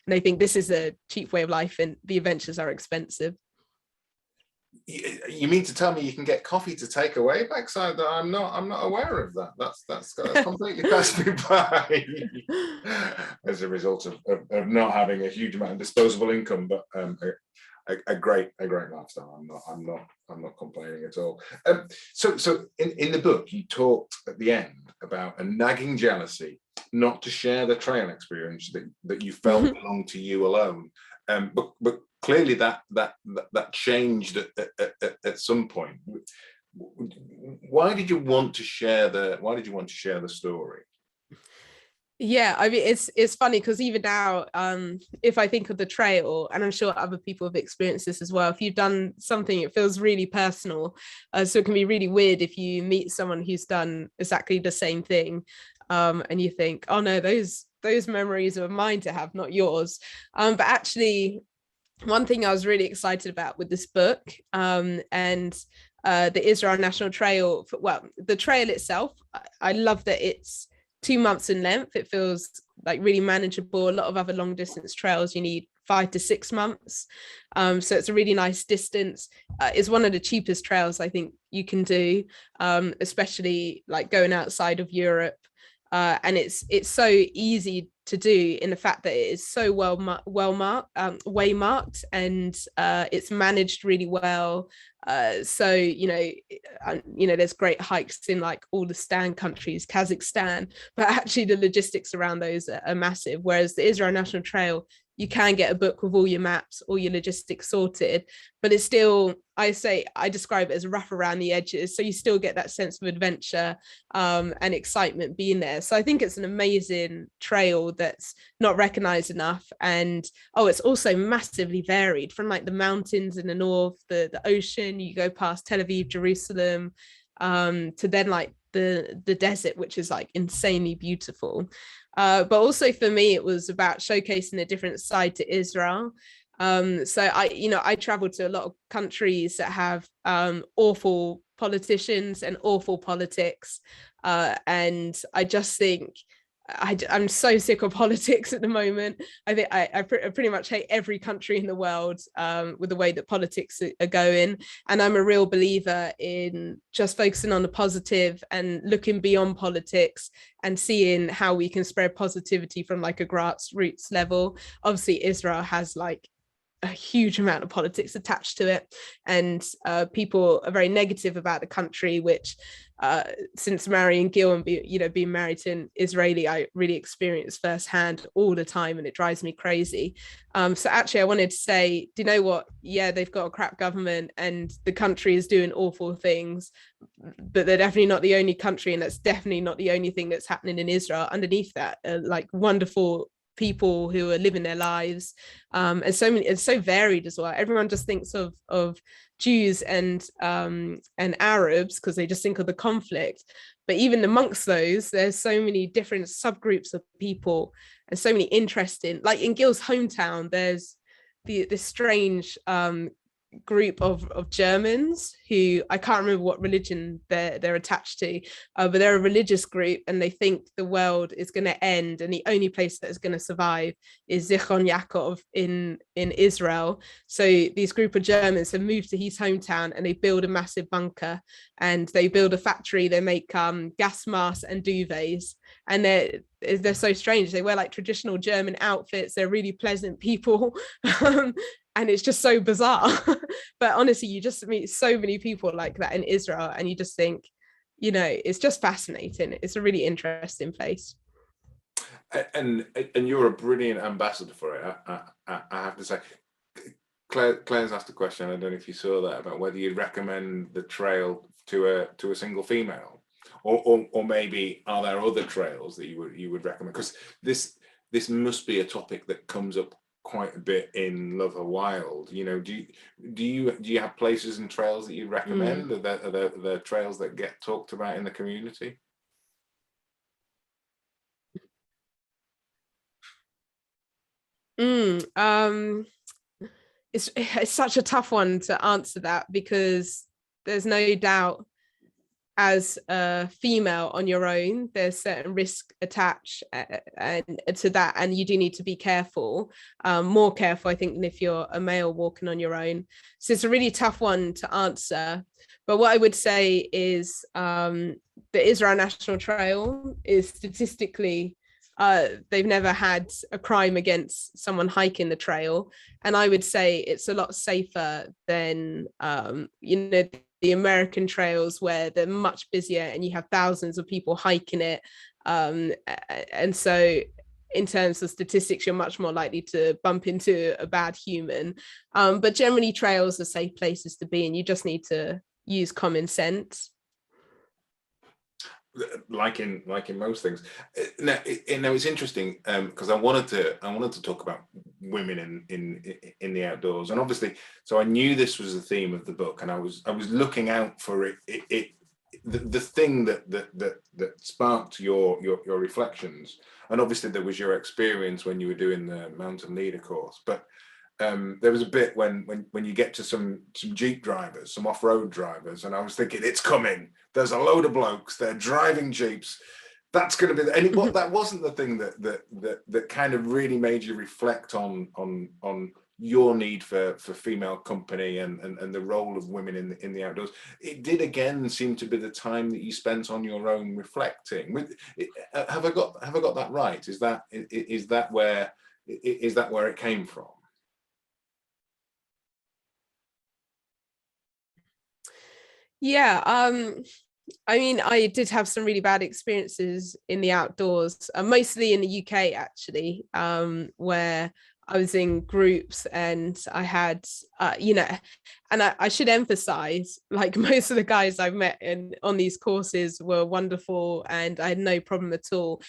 And I think this is a cheap way of life, and the adventures are expensive. You mean to tell me you can get coffee to take away, Bex? I'm not aware of that. That's completely passed me by as a result of not having a huge amount of disposable income, but a great lifestyle. I'm not complaining at all. So in the book, you talked at the end about a nagging jealousy not to share the trail experience that you felt belonged to you alone. But clearly that changed at some point. Why did you want to share the story? Yeah, I mean, it's funny because even now, if I think of the trail, and I'm sure other people have experienced this as well, if you've done something, it feels really personal. So it can be really weird if you meet someone who's done exactly the same thing, and you think, oh no, those memories are mine to have, not yours. But actually, one thing I was really excited about with this book, and the Israel National Trail, the trail itself, I love that it's 2 months in length. It feels like really manageable. A lot of other long distance trails, you need 5 to 6 months. So it's a really nice distance. It's one of the cheapest trails I think you can do, especially like going outside of Europe. And it's so easy to do in the fact that it is so way marked, and it's managed really well. So there's great hikes in like all the Stan countries, Kazakhstan, but actually the logistics around those are massive. Whereas the Israel National Trail, you can get a book with all your maps, all your logistics sorted, but it's still, I describe it as rough around the edges. So you still get that sense of adventure and excitement being there. So I think it's an amazing trail that's not recognized enough. And it's also massively varied, from like the mountains in the north, the ocean, you go past Tel Aviv, Jerusalem, to then like the desert, which is like insanely beautiful. But also for me, it was about showcasing a different side to Israel. So I traveled to a lot of countries that have awful politicians and awful politics. And I just think I'm so sick of politics at the moment. I think I pretty much hate every country in the world with the way that politics are going. And I'm a real believer in just focusing on the positive and looking beyond politics and seeing how we can spread positivity from like a grassroots level. Obviously, Israel has like a huge amount of politics attached to it, and people are very negative about the country, which since marrying Gil and being married to an Israeli, I really experience firsthand all the time, and it drives me crazy. So actually I wanted to say, do you know what, yeah, they've got a crap government and the country is doing awful things, but they're definitely not the only country, and that's definitely not the only thing that's happening in Israel. Underneath that like wonderful people who are living their lives, and it's so varied as well. Everyone just thinks of Jews and Arabs because they just think of the conflict, but even amongst those, there's so many different subgroups of people and so many interesting, like in Gil's hometown, there's this strange group of Germans who I can't remember what religion they're attached to, but they're a religious group, and they think the world is going to end and the only place that is going to survive is Zichron Yaakov in Israel. So these group of Germans have moved to his hometown and they build a massive bunker and they build a factory. They make gas masks and duvets, and they're so strange. They wear like traditional German outfits. They're really pleasant people. And it's just so bizarre. But honestly, you just meet so many people like that in Israel, and you just think, it's just fascinating. It's a really interesting place. And you're a brilliant ambassador for it. I have to say. Claire's asked a question, I don't know if you saw that, about whether you'd recommend the trail to a single female, or maybe are there other trails that you would recommend? Because this must be a topic that comes up quite a bit in Love Her Wild. Do you have places and trails that you recommend? Are there trails that get talked about in the community? It's such a tough one to answer that, because there's no doubt, as a female on your own, there's certain risk attached and to that, and you do need to be careful, more careful I think than if you're a male walking on your own. So it's a really tough one to answer, but what I would say is the Israel National Trail is statistically, they've never had a crime against someone hiking the trail, and I would say it's a lot safer than the American trails, where they're much busier and you have thousands of people hiking it. And so in terms of statistics, you're much more likely to bump into a bad human. But generally trails are safe places to be, and you just need to use common sense. Like in most things. Now it's interesting because I wanted to talk about women in the outdoors, and obviously, so I knew this was the theme of the book, and I was looking out for the thing that sparked your reflections, and obviously there was your experience when you were doing the mountain leader course, but there was a bit when you get to some Jeep drivers, some off-road drivers, and I was thinking, it's coming. There's a load of blokes, they're driving Jeeps. That's going to be and what that wasn't the thing that kind of really made you reflect on your need for female company and the role of women in the outdoors. It did again seem to be the time that you spent on your own reflecting. Have I got that right? Is that where it came from? Yeah, I mean, I did have some really bad experiences in the outdoors, mostly in the UK actually, where I was in groups and I had, and I should emphasize, like most of the guys I've met on these courses were wonderful and I had no problem at all.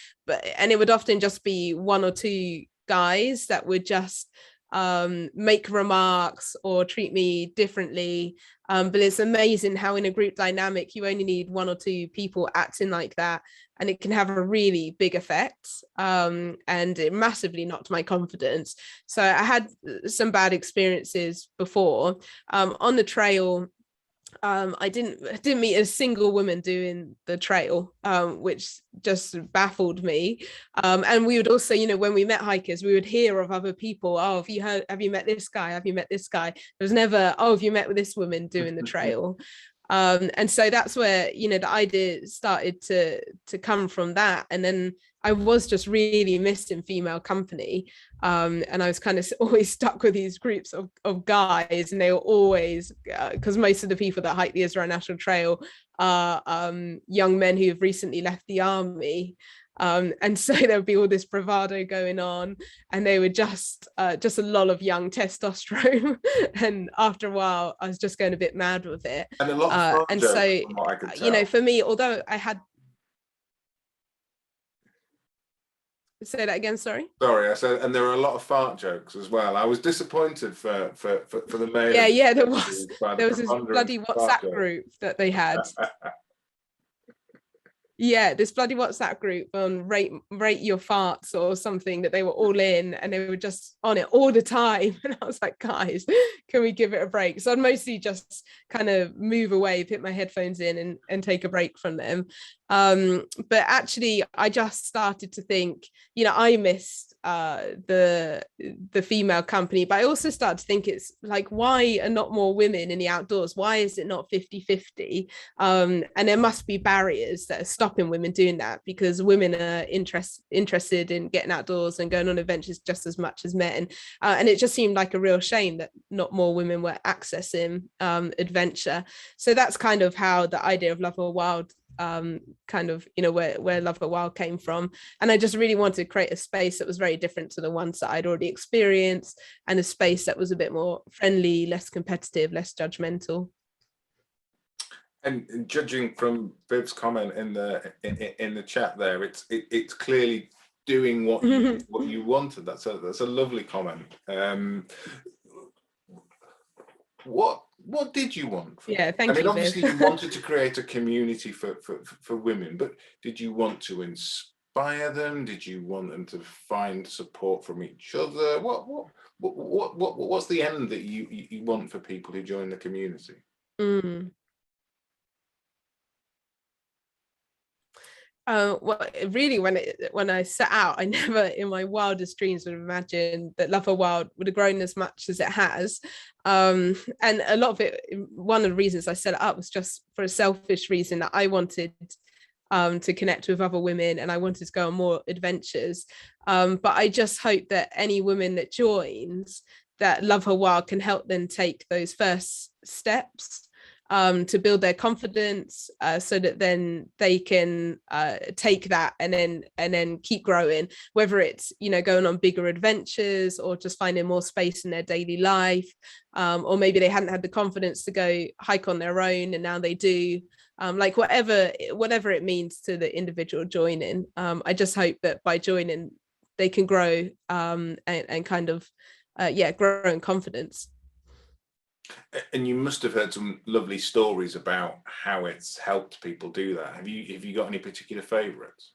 And it would often just be one or two guys that would just make remarks or treat me differently. But it's amazing how in a group dynamic, you only need one or two people acting like that, and it can have a really big effect. And it massively knocked my confidence. So I had some bad experiences before. On the trail, I didn't meet a single woman doing the trail, which just baffled me. And we would also, when we met hikers, we would hear of other people. Oh, have you met this guy? Have you met this guy? There was never, oh, have you met with this woman doing the trail? And so that's where, the idea started to come from that. And then I was just really missing female company. And I was kind of always stuck with these groups of guys, and they were always, because most of the people that hike the Israel National Trail are young men who have recently left the army. And so there would be all this bravado going on, and they were just a lot of young testosterone. And after a while, I was just going a bit mad with it. And a lot of fart and jokes, so, from what I could tell. for me, although I had, say that again, sorry. Sorry, I said, and there were a lot of fart jokes as well. I was disappointed for the male. Yeah, there was this bloody WhatsApp group that they had. Yeah, this bloody WhatsApp group on rate your farts or something, that they were all in, and they were just on it all the time. And I was like, guys, can we give it a break? So I'd mostly just kind of move away, put my headphones in and take a break from them. But actually, I just started to think, I missed the female company, but I also started to think, it's like, why are not more women in the outdoors? Why is it not 50-50? And there must be barriers that are stopping women doing that, because women are interested in getting outdoors and going on adventures just as much as men. And it just seemed like a real shame that not more women were accessing adventure. So that's kind of how the idea of Love of Wild kind of, where Love of Wild came from. And I just really wanted to create a space that was very different to the ones that I'd already experienced, and a space that was a bit more friendly, less competitive, less judgmental. And judging from Viv's comment in the chat there, it's clearly doing what you wanted. That's a lovely comment. What did you want? Thank you. Obviously you wanted to create a community for women, but did you want to inspire them? Did you want them to find support from each other? What's the end that you want for people who join the community? Well, really, when I set out, I never in my wildest dreams would have imagined that Love of Wild would have grown as much as it has. And a lot of it, one of the reasons I set it up was just for a selfish reason, that I wanted to connect with other women, and I wanted to go on more adventures. But I just hope that any women that joins, that Love of Wild can help them take those first steps to build their confidence, so that then they can take that and then keep growing, whether it's going on bigger adventures, or just finding more space in their daily life, or maybe they hadn't had the confidence to go hike on their own and now they do. Like whatever it means to the individual joining, I just hope that by joining they can grow and kind of grow in confidence. And you must have heard some lovely stories about how it's helped people do that. Have you got any particular favorites?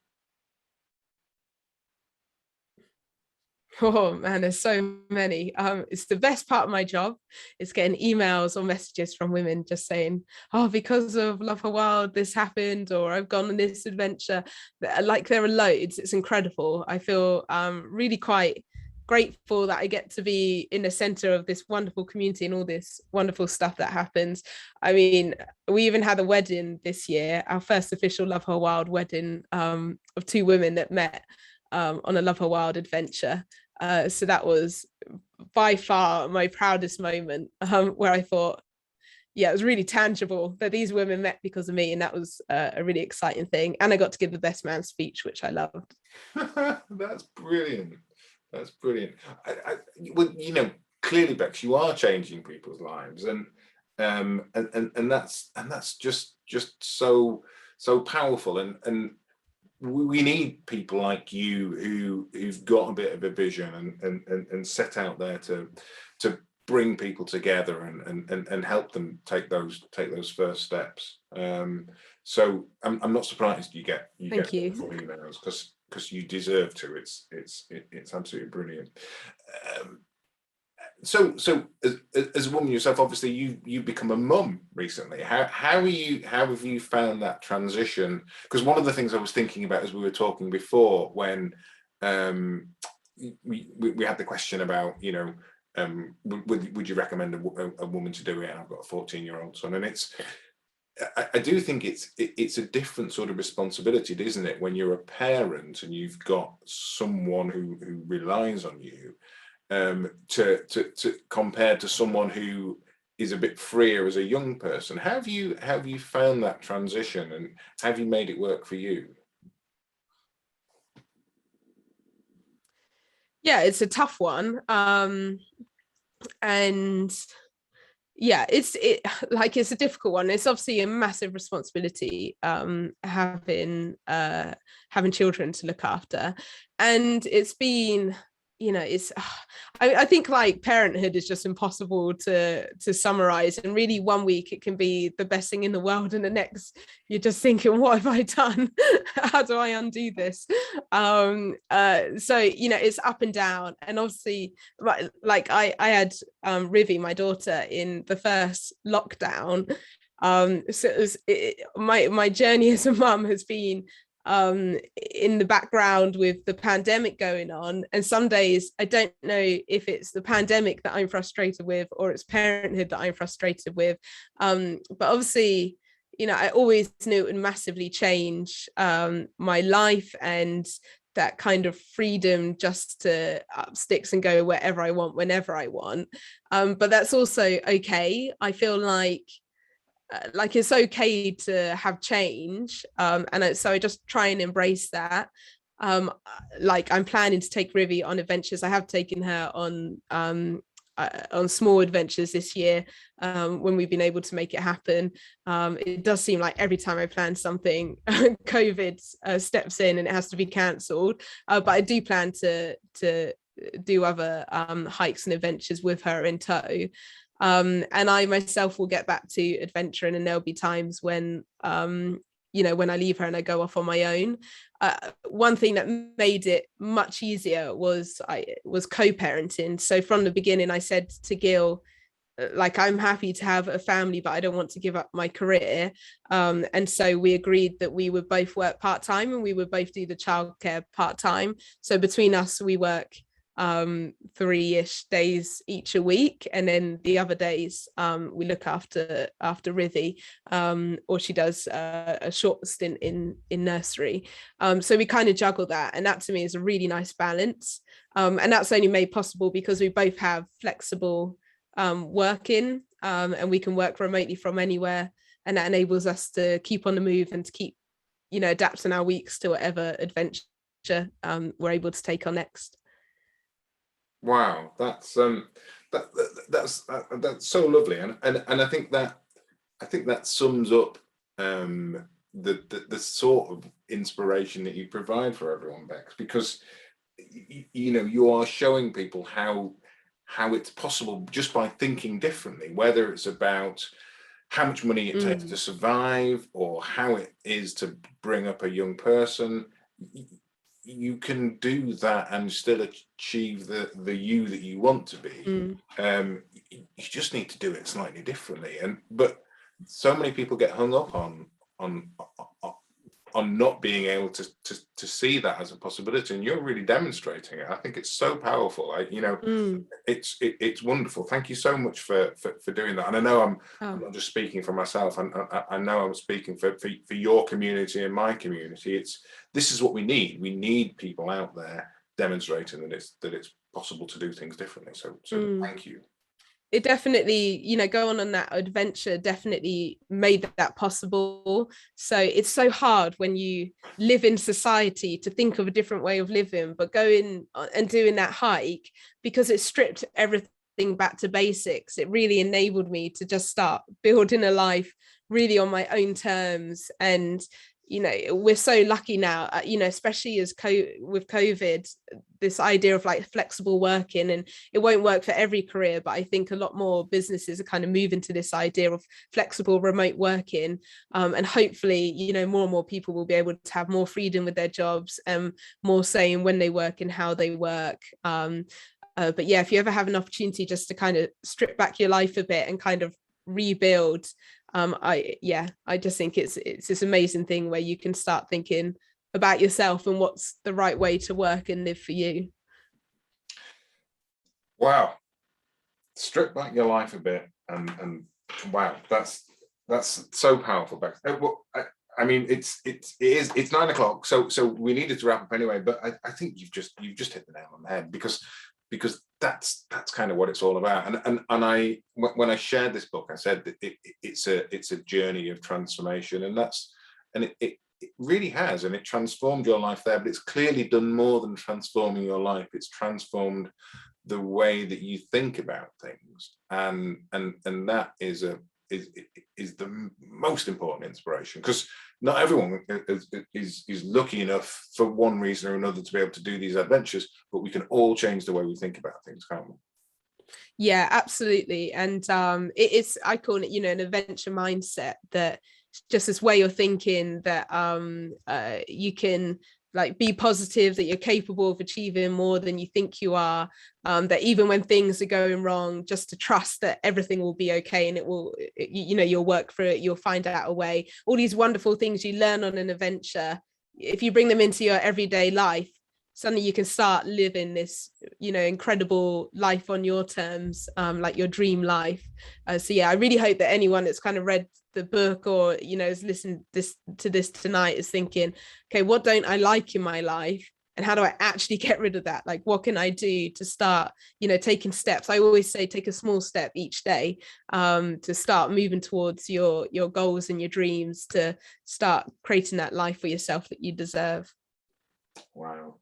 Oh man, there's so many. It's the best part of my job. It's getting emails or messages from women just saying, "Oh, because of Love Her Wild, this happened," or "I've gone on this adventure." Like there are loads. It's incredible. I feel really quite grateful that I get to be in the center of this wonderful community and all this wonderful stuff that happens. I mean, we even had a wedding this year, our first official Love Her Wild wedding, of two women that met on a Love Her Wild adventure. So that was by far my proudest moment, where I thought, yeah, it was really tangible that these women met because of me, and that was a really exciting thing. And I got to give the best man speech, which I loved. That's brilliant. That's brilliant. Well, clearly, Bex, you are changing people's lives, and that's just so powerful, and we need people like you who've got a bit of a vision and set out there to bring people together and help them take those first steps. So I'm not surprised you get Thank you. emails, because you deserve to. It's absolutely brilliant. So as a woman yourself, obviously you've become a mum recently. How have you found that transition? Because one of the things I was thinking about as we were talking before, when we had the question about, would you recommend a woman to do it? And I've got a 14-year-old son, and I do think it's a different sort of responsibility, isn't it, when you're a parent and you've got someone who relies on you, to compare to someone who is a bit freer as a young person. How have you found that transition, and have you made it work for you? Yeah, it's a tough one. And yeah, it's a difficult one. It's obviously a massive responsibility, having children to look after, and it's been, it's I think like parenthood is just impossible to summarize, and really one week it can be the best thing in the world, and the next you're just thinking, what have I done? How do I undo this? So it's up and down, and obviously like I had Rivi, my daughter, in the first lockdown. So my journey as a mum has been in the background with the pandemic going on, and some days I don't know if it's the pandemic that I'm frustrated with or it's parenthood that I'm frustrated with, but obviously I always knew it would massively change my life, and that kind of freedom just to up sticks and go wherever I want, whenever I want. But that's also okay. I feel like it's okay to have change, so I just try and embrace that. Like I'm planning to take Rivi on adventures. I have taken her on small adventures this year, when we've been able to make it happen. It does seem like every time I plan something, COVID steps in and it has to be cancelled. But I do plan to do other hikes and adventures with her in tow. And I myself will get back to adventuring, and there'll be times when when I leave her and I go off on my own. One thing that made it much easier was co-parenting. So from the beginning I said to Gil, like, I'm happy to have a family, but I don't want to give up my career. And so we agreed that we would both work part-time, and we would both do the childcare part-time. So between us, we work 3-ish days each a week, and then the other days we look after Rivi, or she does a short stint in nursery. So we kind of juggle that, and that to me is a really nice balance. And that's only made possible because we both have flexible working, and we can work remotely from anywhere, and that enables us to keep on the move and to keep adapting our weeks to whatever adventure we're able to take on next. Wow, that's so lovely, and I think that sums up the sort of inspiration that you provide for everyone, Bex, because you are showing people how it's possible just by thinking differently, whether it's about how much money it takes to survive or how it is to bring up a young person. you can do that and still achieve the you that you want to be. You just need to do it slightly differently. But so many people get hung up on not being able to see that as a possibility, and you're really demonstrating it. I think it's so powerful. It's wonderful. Thank you so much for doing that. And I know I'm not just speaking for myself. I know I'm speaking for your community and my community. This is what we need. We need people out there demonstrating that it's possible to do things differently. So thank you. It definitely, going on that adventure definitely made that possible. So it's so hard when you live in society to think of a different way of living, but going and doing that hike, because it stripped everything back to basics, it really enabled me to just start building a life really on my own terms. And we're so lucky now, especially with COVID, this idea of like flexible working, and it won't work for every career, but I think a lot more businesses are kind of moving to this idea of flexible remote working, and hopefully more and more people will be able to have more freedom with their jobs and more saying when they work and how they work. But yeah, if you ever have an opportunity just to kind of strip back your life a bit and kind of rebuild, I just think it's this amazing thing where you can start thinking about yourself and what's the right way to work and live for you. Wow. Strip back your life a bit, and wow, that's so powerful, Bex. I mean, it's 9 o'clock, so we needed to wrap up anyway, but I think you've just hit the nail on the head, because that's kind of what it's all about. And I, when I shared this book, I said that it's a journey of transformation, and it really has, and it transformed your life there, but it's clearly done more than transforming your life. It's transformed the way that you think about things, and that is the most important inspiration, because not everyone is lucky enough for one reason or another to be able to do these adventures, but we can all change the way we think about things, can't we? Yeah, absolutely. And it's, I call it, an adventure mindset, that just this way of thinking that you can like be positive, that you're capable of achieving more than you think you are, that even when things are going wrong, just to trust that everything will be okay, and it will, you'll work through it, you'll find out a way. All these wonderful things you learn on an adventure, if you bring them into your everyday life, suddenly you can start living this incredible life on your terms, like your dream life. So yeah, I really hope that anyone that's kind of read the book or is listening to this tonight is thinking, okay, what don't I like in my life, and how do I actually get rid of that? Like, what can I do to start taking steps? I always say take a small step each day, to start moving towards your goals and your dreams, to start creating that life for yourself that you deserve. Wow.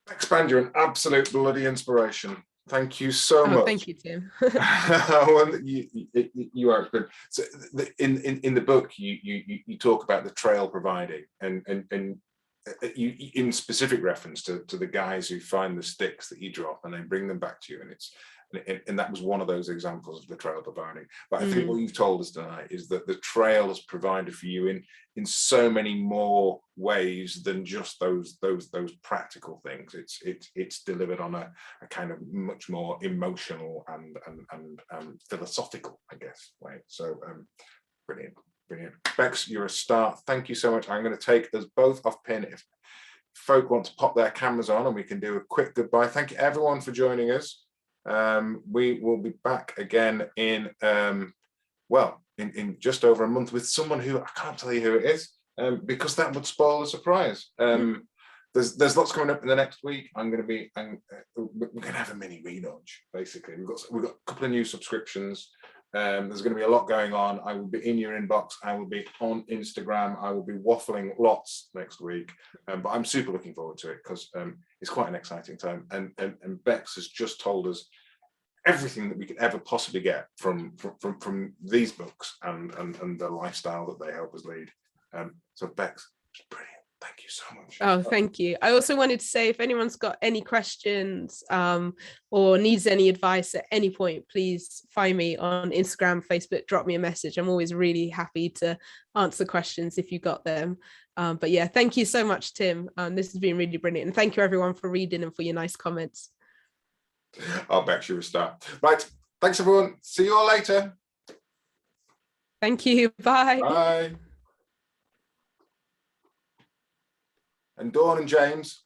Bex Band, you're an absolute bloody inspiration. Thank you so much. Thank you, Tim. You are good. So in the book, you talk about the trail providing, and you, in specific reference to the guys who find the sticks that you drop and then bring them back to you, and that was one of those examples of the trail providing. But I think what you've told us tonight is that the trail has provided for you in so many more ways than just those practical things. It's delivered on a kind of much more emotional and philosophical, I guess, way. So brilliant. Bex, you're a star. Thank you so much. I'm going to take us both off pin if folk want to pop their cameras on, and we can do a quick goodbye. Thank you everyone for joining us. We will be back again in just over a month with someone who I can't tell you who it is, because that would spoil the surprise. There's lots coming up in the next week. we're going to have a mini relaunch, basically. We've got a couple of new subscriptions. There's going to be a lot going on. I will be in your inbox. I will be on Instagram. I will be waffling lots next week, but I'm super looking forward to it, because it's quite an exciting time. And Bex has just told us everything that we could ever possibly get from these books and the lifestyle that they help us lead. So Bex, it's brilliant. Thank you so much. Oh, thank you. I also wanted to say, if anyone's got any questions or needs any advice at any point, please find me on Instagram, Facebook, drop me a message. I'm always really happy to answer questions if you got them. But yeah, thank you so much, Tim. This has been really brilliant. And thank you everyone for reading and for your nice comments. I'll bet you're a star. Right. Thanks, everyone. See you all later. Thank you. Bye. Bye. And Dawn and James,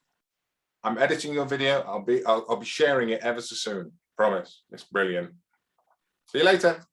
I'm editing your video. I'll be sharing it ever so soon. Promise. It's brilliant. See you later.